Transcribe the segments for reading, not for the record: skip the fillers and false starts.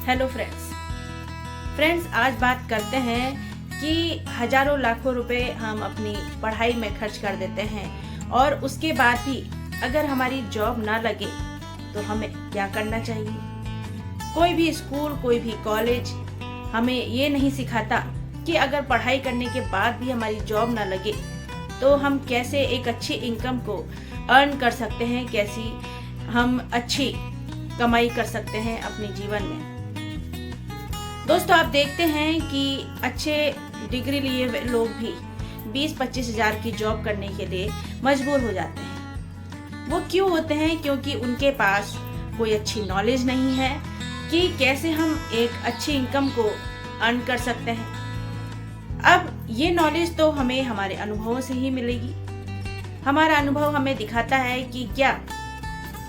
Hello friends, आज बात करते हैं कि हजारों लाखों रुपए हम अपनी पढ़ाई में खर्च कर देते हैं और उसके बाद भी अगर हमारी जॉब ना लगे तो हमें क्या करना चाहिए। कोई भी स्कूल, कोई भी कॉलेज हमें ये नहीं सिखाता कि अगर पढ़ाई करने के बाद भी हमारी जॉब ना लगे तो हम कैसे एक अच्छी इनकम को अर्न कर सकते हैं, कैसी हम अच्छी कमाई कर सकते हैं अपने जीवन में। दोस्तों, आप देखते हैं कि अच्छे डिग्री लिए हुए लोग भी 20-25 हजार की जॉब करने के लिए मजबूर हो जाते हैं। वो क्यों होते हैं? क्योंकि उनके पास कोई अच्छी नॉलेज नहीं है कि कैसे हम एक अच्छी इनकम को अर्न कर सकते हैं। अब ये नॉलेज तो हमें हमारे अनुभवों से ही मिलेगी। हमारा अनुभव हमें दिखाता है कि क्या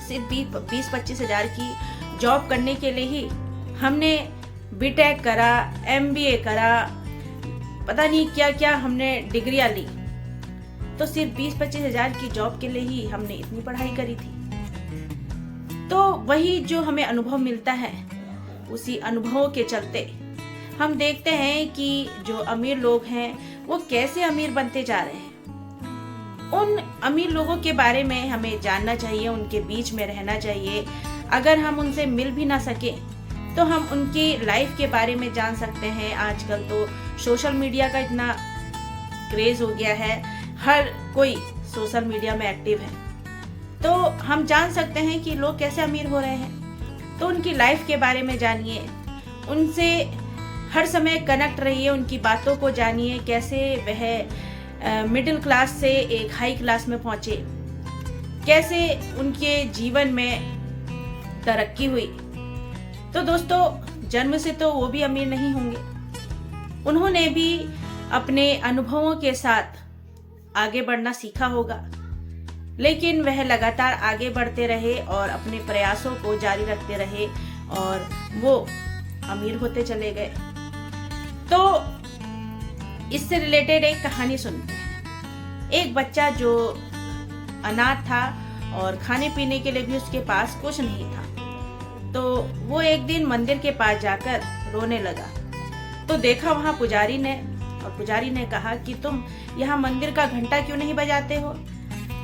सिर्फ 20-25 हजार की जॉब करने के लिए ही हमने बीटेक करा, एमबीए करा, पता नहीं क्या क्या हमने डिग्रियां ली, तो सिर्फ 20-25 हजार की जॉब के लिए ही हमने इतनी पढ़ाई करी थी। तो वही जो हमें अनुभव मिलता है, उसी अनुभवों के चलते हम देखते हैं कि जो अमीर लोग हैं वो कैसे अमीर बनते जा रहे हैं। उन अमीर लोगों के बारे में हमें जानना चाहिए, उनके बीच में रहना चाहिए। अगर हम उनसे मिल भी ना सके तो हम उनकी लाइफ के बारे में जान सकते हैं। आजकल तो सोशल मीडिया का इतना क्रेज हो गया है, हर कोई सोशल मीडिया में एक्टिव है, तो हम जान सकते हैं कि लोग कैसे अमीर हो रहे हैं। तो उनकी लाइफ के बारे में जानिए, उनसे हर समय कनेक्ट रहिए, उनकी बातों को जानिए, कैसे वह मिडिल क्लास से एक हाई क्लास में पहुंचे, कैसे उनके जीवन में तरक्की हुई। तो दोस्तों, जन्म से तो वो भी अमीर नहीं होंगे, उन्होंने भी अपने अनुभवों के साथ आगे बढ़ना सीखा होगा, लेकिन वह लगातार आगे बढ़ते रहे और अपने प्रयासों को जारी रखते रहे और वो अमीर होते चले गए। तो इससे रिलेटेड एक कहानी सुनते हैं। एक बच्चा जो अनाथ था और खाने पीने के लिए भी उसके पास कुछ नहीं था, तो वो एक दिन मंदिर के पास जाकर रोने लगा। तो देखा वहां पुजारी ने, और पुजारी ने कहा कि तुम यहाँ मंदिर का घंटा क्यों नहीं बजाते हो?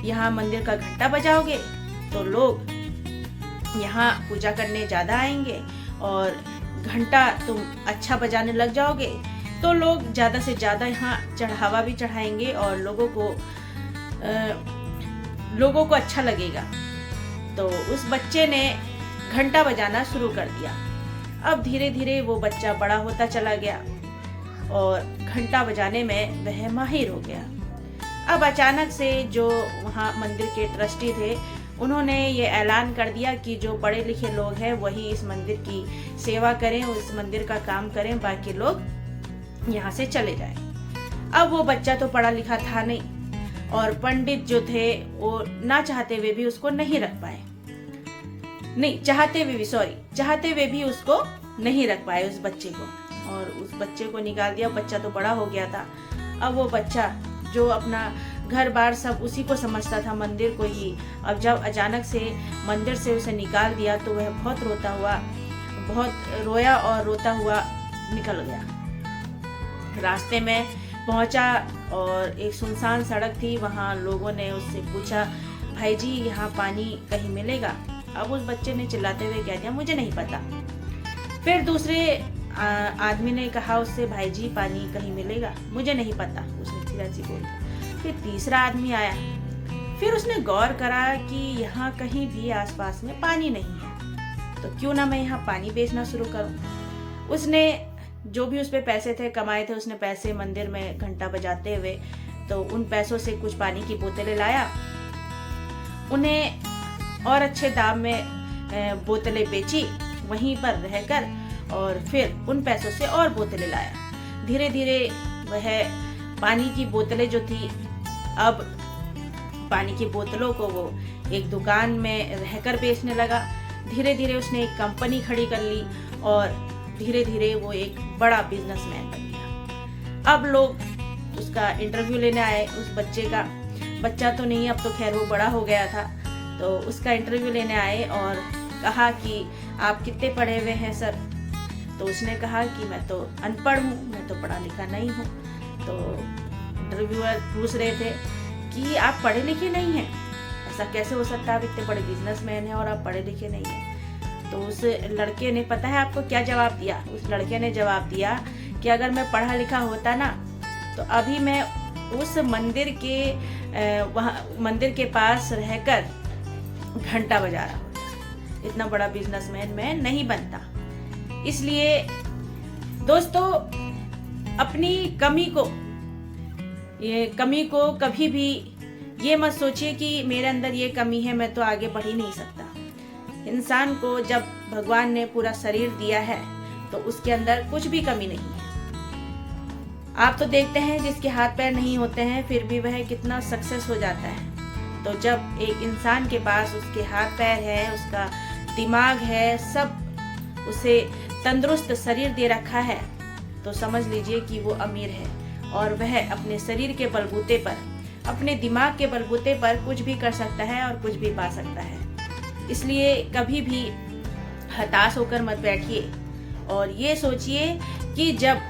यहाँ मंदिर का घंटा बजाओगे तो लोग यहाँ पूजा करने ज्यादा आएंगे, और घंटा तुम अच्छा बजाने लग जाओगे तो लोग ज्यादा से ज्यादा यहाँ चढ़ावा भी चढ़ाएंगे और लोगों को अच्छा लगेगा। तो उस बच्चे ने घंटा बजाना शुरू कर दिया। अब धीरे धीरे वो बच्चा बड़ा होता चला गया और घंटा बजाने में वह माहिर हो गया। अब अचानक से जो वहाँ मंदिर के ट्रस्टी थे, उन्होंने ये ऐलान कर दिया कि जो पढ़े लिखे लोग हैं वही इस मंदिर की सेवा करें, इस मंदिर का काम करें, बाकी लोग यहाँ से चले जाएं। अब वो बच्चा तो पढ़ा लिखा था नहीं, और पंडित जो थे वो ना चाहते हुए भी उसको नहीं रख पाए, चाहते हुए भी उसको नहीं रख पाए उस बच्चे को, और उस बच्चे को निकाल दिया। बच्चा तो बड़ा हो गया था। अब वो बच्चा जो अपना घर बार सब उसी को समझता था, मंदिर को ही, अब जब अचानक से मंदिर से उसे निकाल दिया तो वह बहुत रोया और रोता हुआ निकल गया। रास्ते में पहुंचा और एक सुनसान सड़क थी, वहां लोगों ने उससे पूछा, भाई जी यहाँ पानी कहीं मिलेगा? अब उस बच्चे ने चिल्लाते हुए कह दिया, मुझे नहीं पता। फिर दूसरे आदमी ने कहा उससे, भाई जी पानी कहीं मिलेगा? मुझे नहीं पता, उसने फिर ऐसी बोली। फिर तीसरा आदमी आया, फिर उसने गौर करा कि यहाँ कहीं भी आसपास में पानी नहीं है, तो क्यों ना मैं यहाँ पानी बेचना शुरू करूँ। उसने जो भी उस पे पैसे थे कमाए थे, उसने पैसे मंदिर में घंटा बजाते हुए, तो उन पैसों से कुछ पानी की बोतलें लाया, उन्हें और अच्छे दाम में बोतलें बेची वहीं पर रहकर, और फिर उन पैसों से और बोतलें लाया। धीरे धीरे वह पानी की बोतलें जो थी, अब पानी की बोतलों को वो एक दुकान में रहकर बेचने लगा। धीरे धीरे उसने एक कंपनी खड़ी कर ली और धीरे धीरे वो एक बड़ा बिजनेसमैन बन गया। अब लोग उसका इंटरव्यू लेने आए, उस बच्चे का, बच्चा तो नहीं, अब तो खैर वो बड़ा हो गया था, तो उसका इंटरव्यू लेने आए और कहा कि आप कितने पढ़े हुए हैं सर? तो उसने कहा कि मैं तो अनपढ़ हूँ, मैं तो पढ़ा लिखा नहीं हूँ। तो इंटरव्यूअर पूछ रहे थे कि आप पढ़े लिखे नहीं हैं, ऐसा कैसे हो सकता है, आप इतने बड़े बिजनेसमैन हैं और आप पढ़े लिखे नहीं हैं। तो उस लड़के ने, पता है आपको क्या जवाब दिया? उस लड़के ने जवाब दिया कि अगर मैं पढ़ा लिखा होता ना तो अभी मैं उस मंदिर के पास रहकर घंटा बजा रहा होता, इतना बड़ा बिजनेसमैन मैं नहीं बनता। इसलिए दोस्तों, अपनी कमी को कभी भी ये मत सोचिए कि मेरे अंदर ये कमी है, मैं तो आगे बढ़ ही नहीं सकता। इंसान को जब भगवान ने पूरा शरीर दिया है तो उसके अंदर कुछ भी कमी नहीं है। आप तो देखते हैं जिसके हाथ पैर नहीं होते हैं फिर भी वह कितना सक्सेस हो जाता है। तो जब एक इंसान के पास उसके हाथ पैर है, उसका दिमाग है, सब उसे तंदुरुस्त शरीर दे रखा है, तो समझ लीजिए कि वो अमीर है और वह अपने शरीर के बलबूते पर, अपने दिमाग के बलबूते पर कुछ भी कर सकता है और कुछ भी पा सकता है। इसलिए कभी भी हताश होकर मत बैठिए और ये सोचिए कि जब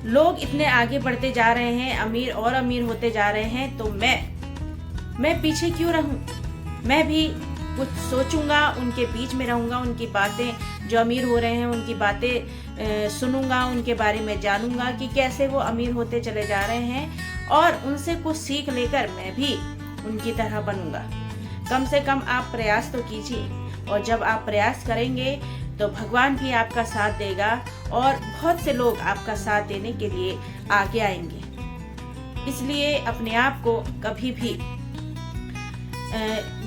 लोग इतने आगे बढ़ते जा रहे हैं, अमीर और अमीर होते जा रहे हैं, तो मैं पीछे क्यों रहूं? मैं भी कुछ सोचूंगा, उनके बीच में रहूंगा, उनकी बातें, जो अमीर हो रहे हैं उनकी बातें सुनूंगा, उनके बारे में जानूंगा कि कैसे वो अमीर होते चले जा रहे हैं और उनसे कुछ सीख लेकर मैं भी उनकी तरह बनूंगा। कम से कम आप प्रयास तो कीजिए, और जब आप प्रयास करेंगे तो भगवान भी आपका साथ देगा और बहुत से लोग आपका साथ देने के लिए आगे आएंगे। इसलिए अपने आप को कभी भी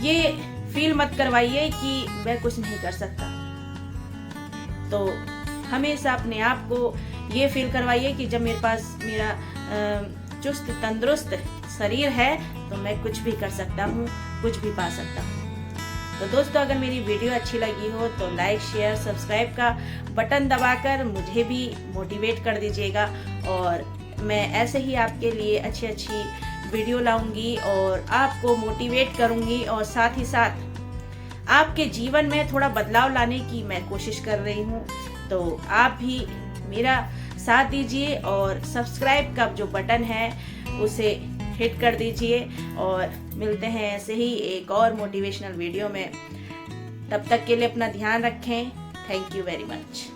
ये फील मत करवाइए कि मैं कुछ नहीं कर सकता। तो हमेशा अपने आप को ये फील करवाइए कि जब मेरे पास मेरा चुस्त तंदुरुस्त शरीर है तो मैं कुछ भी कर सकता हूँ, कुछ भी पा सकता हूँ। तो दोस्तों, अगर मेरी वीडियो अच्छी लगी हो तो लाइक, शेयर, सब्सक्राइब का बटन दबाकर मुझे भी मोटिवेट कर दीजिएगा, और मैं ऐसे ही आपके लिए अच्छी अच्छी वीडियो लाऊंगी और आपको मोटिवेट करूंगी, और साथ ही साथ आपके जीवन में थोड़ा बदलाव लाने की मैं कोशिश कर रही हूँ। तो आप भी मेरा साथ दीजिए और सब्सक्राइब का जो बटन है उसे हिट कर दीजिए, और मिलते हैं ऐसे ही एक और मोटिवेशनल वीडियो में। तब तक के लिए अपना ध्यान रखें। Thank you very much.